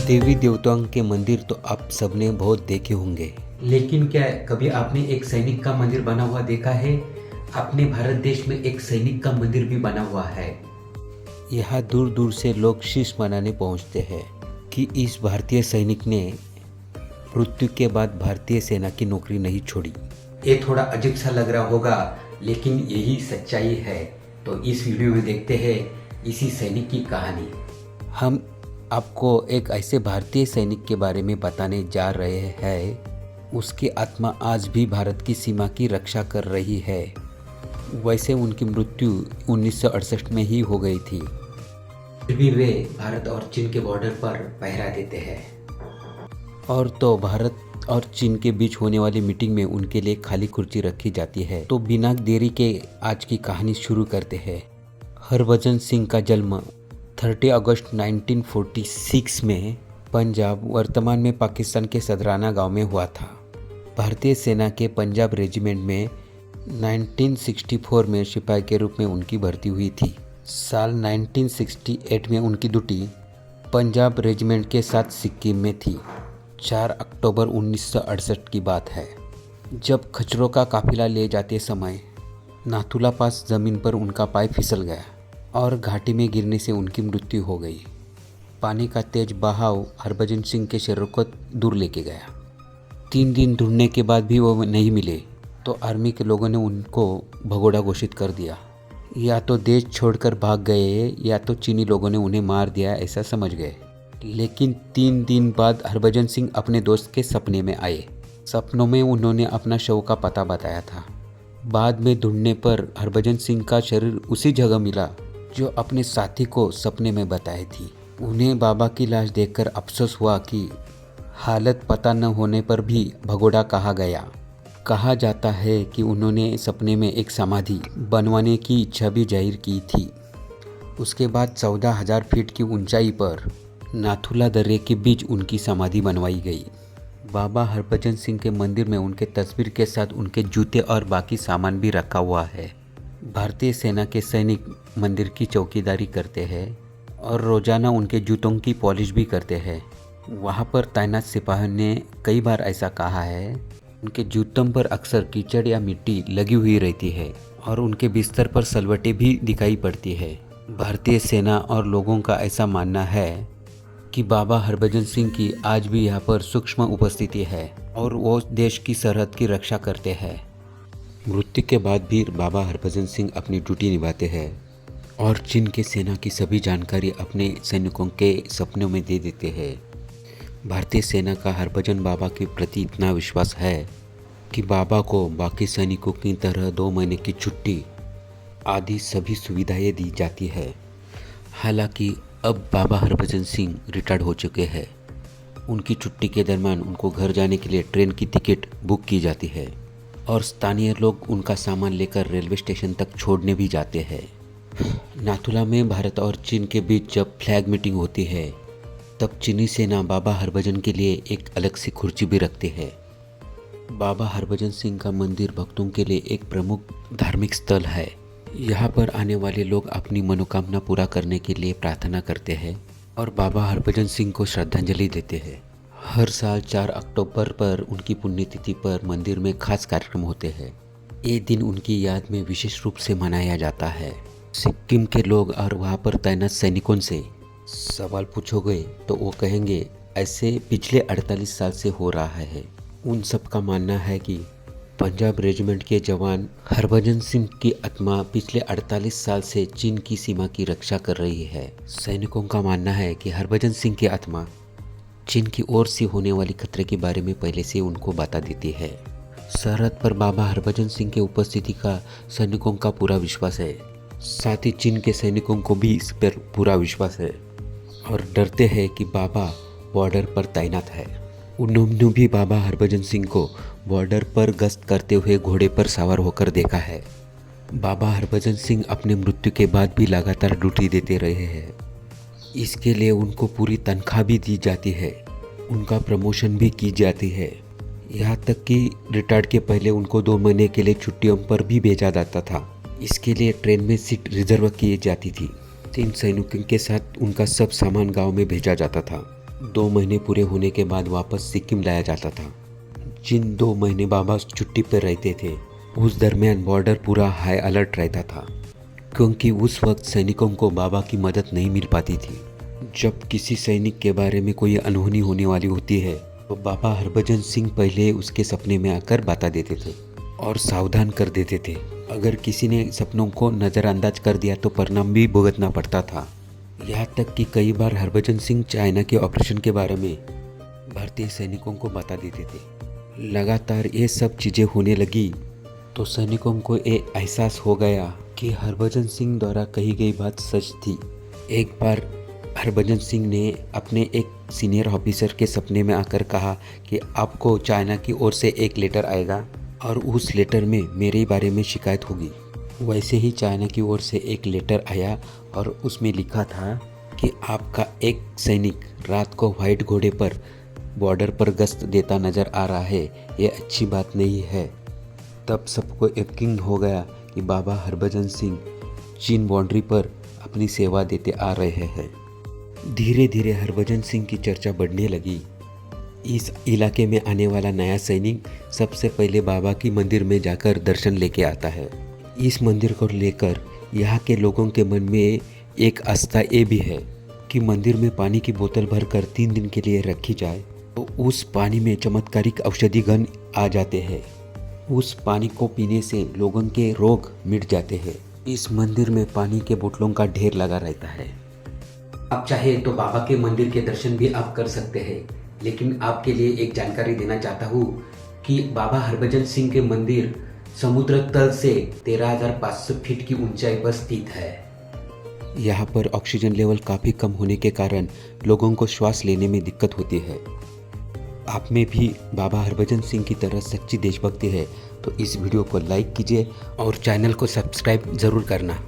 देवी देवताओं के मंदिर तो आप सबने बहुत देखे होंगे, लेकिन क्या कभी आपने एक सैनिक का मंदिर बना हुआ देखा है? अपने भारत देश में एक सैनिक का मंदिर भी बना हुआ है। यहाँ दूर दूर से लोग शीश मनाने पहुँचते हैं कि इस भारतीय सैनिक ने मृत्यु के बाद भारतीय सेना की नौकरी नहीं छोड़ी। ये थोड़ा अजीब सा लग रहा होगा, लेकिन यही सच्चाई है। तो इस वीडियो में देखते हैं इसी सैनिक की कहानी। हम आपको एक ऐसे भारतीय सैनिक के बारे में बताने जा रहे हैं, उसकी आत्मा आज भी भारत की सीमा की रक्षा कर रही है। वैसे उनकी मृत्यु 1968 में ही हो गई थी, फिर भी वे भारत और चीन के बॉर्डर पर पहरा देते हैं। और तो भारत और चीन के बीच होने वाली मीटिंग में उनके लिए खाली कुर्सी रखी जाती है। तो बिना देरी के आज की कहानी शुरू करते हैं। हरभजन सिंह का जन्म 30 अगस्त 1946 में पंजाब, वर्तमान में पाकिस्तान के सदराना गांव में हुआ था। भारतीय सेना के पंजाब रेजिमेंट में 1964 में सिपाही के रूप में उनकी भर्ती हुई थी। साल 1968 में उनकी ड्यूटी पंजाब रेजिमेंट के साथ सिक्किम में थी। 4 अक्टूबर 1968 की बात है, जब खच्चरों का काफिला ले जाते समय नाथुला पास ज़मीन पर उनका पाय फिसल गया और घाटी में गिरने से उनकी मृत्यु हो गई। पानी का तेज बहाव हरभजन सिंह के शरीर को दूर लेके गया। 3 दिन ढूंढने के बाद भी वो नहीं मिले तो आर्मी के लोगों ने उनको भगोड़ा घोषित कर दिया। या तो देश छोड़कर भाग गए या तो चीनी लोगों ने उन्हें मार दिया, ऐसा समझ गए। लेकिन 3 दिन बाद हरभजन सिंह अपने दोस्त के सपने में आए। सपनों में उन्होंने अपना शव का पता बताया था। बाद में ढूंढने पर हरभजन सिंह का शरीर उसी जगह मिला जो अपने साथी को सपने में बताई थी। उन्हें बाबा की लाश देखकर अफसोस हुआ कि हालत पता न होने पर भी भगोड़ा कहा गया। कहा जाता है कि उन्होंने सपने में एक समाधि बनवाने की इच्छा भी जाहिर की थी। उसके बाद 14,000 फीट की ऊंचाई पर नाथुला दर्रे के बीच उनकी समाधि बनवाई गई। बाबा हरभजन सिंह के मंदिर में उनके तस्वीर के साथ उनके जूते और बाकी सामान भी रखा हुआ है। भारतीय सेना के सैनिक मंदिर की चौकीदारी करते हैं और रोजाना उनके जूतों की पॉलिश भी करते हैं। वहाँ पर तैनात सिपाहियों ने कई बार ऐसा कहा है, उनके जूतों पर अक्सर कीचड़ या मिट्टी लगी हुई रहती है और उनके बिस्तर पर सलवटें भी दिखाई पड़ती है। भारतीय सेना और लोगों का ऐसा मानना है कि बाबा हरभजन सिंह की आज भी यहाँ पर सूक्ष्म उपस्थिति है और वो देश की सरहद की रक्षा करते हैं। मृत्यु के बाद भी बाबा हरभजन सिंह अपनी ड्यूटी निभाते हैं और चीन के सेना की सभी जानकारी अपने सैनिकों के सपनों में दे देते हैं। भारतीय सेना का हरभजन बाबा के प्रति इतना विश्वास है कि बाबा को बाकी सैनिकों की तरह 2 महीने की छुट्टी आदि सभी सुविधाएं दी जाती है। हालांकि अब बाबा हरभजन सिंह रिटायर्ड हो चुके हैं। उनकी छुट्टी के दरमियान उनको घर जाने के लिए ट्रेन की टिकट बुक की जाती है और स्थानीय लोग उनका सामान लेकर रेलवे स्टेशन तक छोड़ने भी जाते हैं। नाथुला में भारत और चीन के बीच जब फ्लैग मीटिंग होती है तब चीनी सेना बाबा हरभजन के लिए एक अलग सी कुर्सी भी रखती है। बाबा हरभजन सिंह का मंदिर भक्तों के लिए एक प्रमुख धार्मिक स्थल है। यहाँ पर आने वाले लोग अपनी मनोकामना पूरा करने के लिए प्रार्थना करते हैं और बाबा हरभजन सिंह को श्रद्धांजलि देते हैं। हर साल 4 अक्टूबर पर उनकी पुण्यतिथि पर मंदिर में खास कार्यक्रम होते हैं। ये दिन उनकी याद में विशेष रूप से मनाया जाता है। सिक्किम के लोग और वहाँ पर तैनात सैनिकों से सवाल पूछोगे तो वो कहेंगे ऐसे पिछले 48 साल से हो रहा है। उन सब का मानना है कि पंजाब रेजिमेंट के जवान हरभजन सिंह की आत्मा पिछले 48 साल से चीन की सीमा की रक्षा कर रही है। सैनिकों का मानना है कि हरभजन सिंह की आत्मा चीन की ओर से होने वाली खतरे के बारे में पहले से उनको बता देती है। सरहद पर बाबा हरभजन सिंह के उपस्थिति का सैनिकों का पूरा विश्वास है। साथ ही चीन के सैनिकों को भी इस पर पूरा विश्वास है और डरते हैं कि बाबा बॉर्डर पर तैनात है। उन्होंने भी बाबा हरभजन सिंह को बॉर्डर पर गश्त करते हुए घोड़े पर सवार होकर देखा है। बाबा हरभजन सिंह अपने मृत्यु के बाद भी लगातार ड्यूटी देते रहे हैं। इसके लिए उनको पूरी तनख्वाह भी दी जाती है, उनका प्रमोशन भी की जाती है। यहाँ तक कि रिटायर्ड के पहले उनको 2 महीने के लिए छुट्टियों पर भी भेजा जाता था। इसके लिए ट्रेन में सीट रिजर्व की जाती थी। 3 सैनिकों के साथ उनका सब सामान गांव में भेजा जाता था। 2 महीने पूरे होने के बाद वापस सिक्किम लाया जाता था। जिन 2 महीने बाबा छुट्टी पर रहते थे, उस दरमियान बॉर्डर पूरा हाई अलर्ट रहता था, क्योंकि उस वक्त सैनिकों को बाबा की मदद नहीं मिल पाती थी। जब किसी सैनिक के बारे में कोई अनहोनी होने वाली होती है तो बाबा हरभजन सिंह पहले उसके सपने में आकर बता देते थे और सावधान कर देते थे। अगर किसी ने सपनों को नज़रअंदाज कर दिया तो परिणाम भी भुगतना पड़ता था। यहाँ तक कि कई बार हरभजन सिंह चाइना के ऑपरेशन के बारे में भारतीय सैनिकों को बता देते थे। लगातार ये सब चीज़ें होने लगी तो सैनिकों को ये एहसास हो गया कि हरभजन सिंह द्वारा कही गई बात सच थी। एक बार हरभजन सिंह ने अपने एक सीनियर ऑफिसर के सपने में आकर कहा कि आपको चाइना की ओर से एक लेटर आएगा और उस लेटर में मेरे बारे में शिकायत होगी। वैसे ही चाइना की ओर से एक लेटर आया और उसमें लिखा था कि आपका एक सैनिक रात को व्हाइट घोड़े पर बॉर्डर पर गश्त देता नज़र आ रहा है, ये अच्छी बात नहीं है। तब सबको यकीन हो गया कि बाबा हरभजन सिंह चीन बाउंड्री पर अपनी सेवा देते आ रहे हैं। धीरे धीरे हरभजन सिंह की चर्चा बढ़ने लगी। इस इलाके में आने वाला नया सैनिक सबसे पहले बाबा की मंदिर में जाकर दर्शन लेके आता है। इस मंदिर को लेकर यहाँ के लोगों के मन में एक आस्था ये भी है कि मंदिर में पानी की बोतल भरकर 3 दिन के लिए रखी जाए तो उस पानी में चमत्कारिक औषधि गण आ जाते हैं। उस पानी को पीने से लोगों के रोग मिट जाते हैं। इस मंदिर में पानी के बोतलों का ढेर लगा रहता है। आप चाहे तो बाबा के मंदिर के दर्शन भी आप कर सकते हैं, लेकिन आपके लिए एक जानकारी देना चाहता हूँ कि बाबा हरभजन सिंह के मंदिर समुद्र तल से 13,500 फीट की ऊंचाई पर स्थित है। यहाँ पर ऑक्सीजन लेवल काफ़ी कम होने के कारण लोगों को श्वास लेने में दिक्कत होती है। आप में भी बाबा हरभजन सिंह की तरह सच्ची देशभक्ति है तो इस वीडियो को लाइक कीजिए और चैनल को सब्सक्राइब ज़रूर करना।